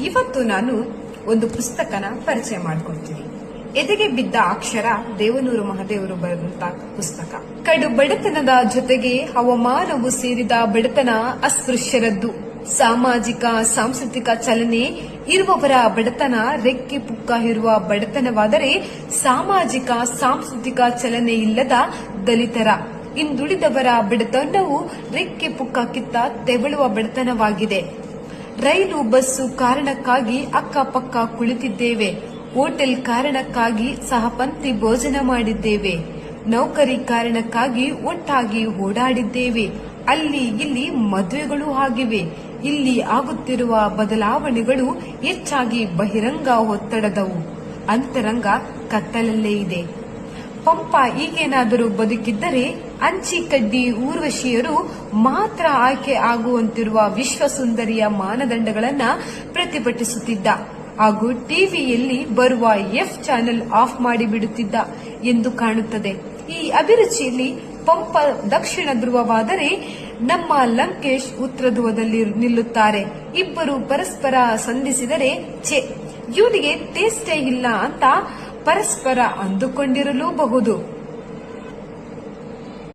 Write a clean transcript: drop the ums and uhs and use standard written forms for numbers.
ಇವತ್ತು ನಾನು ಒಂದು ಪುಸ್ತಕನ ಪರಿಚಯ ಮಾಡ್ಕೊಳ್ತೀನಿ. ಎದೆಗೆ ಬಿದ್ದ ಅಕ್ಷರ ದೇವನೂರು ಮಹದೇವರು ಬರೆದಂತ ಪುಸ್ತಕ. ಕಡು ಬಡತನದ ಜೊತೆಗೆ ಹವಾಮಾನವು ಸೇರಿದ ಬಡತನ ಅಸ್ಪೃಶ್ಯರದ್ದು. ಸಾಮಾಜಿಕ ಸಾಂಸ್ಕೃತಿಕ ಚಲನೆ ಇರುವವರ ಬಡತನ ರೆಕ್ಕೆ ಪುಕ್ಕ ಇರುವ ಬಡತನವಾದರೆ, ಸಾಮಾಜಿಕ ಸಾಂಸ್ಕೃತಿಕ ಚಲನೆ ಇಲ್ಲದ ದಲಿತರ, ಹಿಂದುಳಿದವರ ಬಡತನವು ರೆಕ್ಕೆ ಪುಕ್ಕ ಕಿತ್ತ ತೆವಳುವ ಬಡತನವಾಗಿದೆ. ರೈಲು ಬಸ್ಸು ಕಾರಣಕ್ಕಾಗಿ ಅಕ್ಕಪಕ್ಕ ಕುಳಿತಿದ್ದೇವೆ. ಹೋಟೆಲ್ ಕಾರಣಕ್ಕಾಗಿ ಸಹಪಂಕ್ತಿ ಭೋಜನ ಮಾಡಿದ್ದೇವೆ. ನೌಕರಿ ಕಾರಣಕ್ಕಾಗಿ ಒಟ್ಟಾಗಿ ಓಡಾಡಿದ್ದೇವೆ. ಅಲ್ಲಿ ಇಲ್ಲಿ ಮದುವೆಗಳು ಆಗಿವೆ. ಇಲ್ಲಿ ಆಗುತ್ತಿರುವ ಬದಲಾವಣೆಗಳು ಹೆಚ್ಚಾಗಿ ಬಹಿರಂಗ ಒತ್ತಡದವು, ಅಂತರಂಗ ಕತ್ತಲಲ್ಲೇ ಇದೆ. ಪಂಪ ಈಗೇನಾದರೂ ಬದುಕಿದ್ದರೆ ಅಂಚಿ ಕಡ್ಡಿ ಊರ್ವಶಿಯರು ಮಾತ್ರ ಆಯ್ಕೆ ಆಗುವಂತಿರುವ ವಿಶ್ವಸುಂದರಿಯ ಮಾನದಂಡಗಳನ್ನ ಪ್ರತಿಭಟಿಸುತ್ತಿದ್ದ ಹಾಗೂ ಟಿವಿಯಲ್ಲಿ ಬರುವ ಎಫ್ ಚಾನೆಲ್ ಆಫ್ ಮಾಡಿಬಿಡುತ್ತಿದ್ದ ಎಂದು ಕಾಣುತ್ತದೆ. ಈ ಅಭಿರುಚಿಯಲ್ಲಿ ಪಂಪ ದಕ್ಷಿಣ ಧ್ರುವವಾದರೆ ನಮ್ಮ ಲಂಕೇಶ್ ಉತ್ತರ ಧ್ರುವದಲ್ಲಿ ನಿಲ್ಲುತ್ತಾರೆ. ಇಬ್ಬರು ಪರಸ್ಪರ ಸಂಧಿಸಿದರೆ ಛೆ, ಇವನಿಗೆ ಟೇಸ್ಟೇ ಇಲ್ಲ ಅಂತ ಪರಸ್ಪರ ಅಂದುಕೊಂಡಿರಲೂಬಹುದು.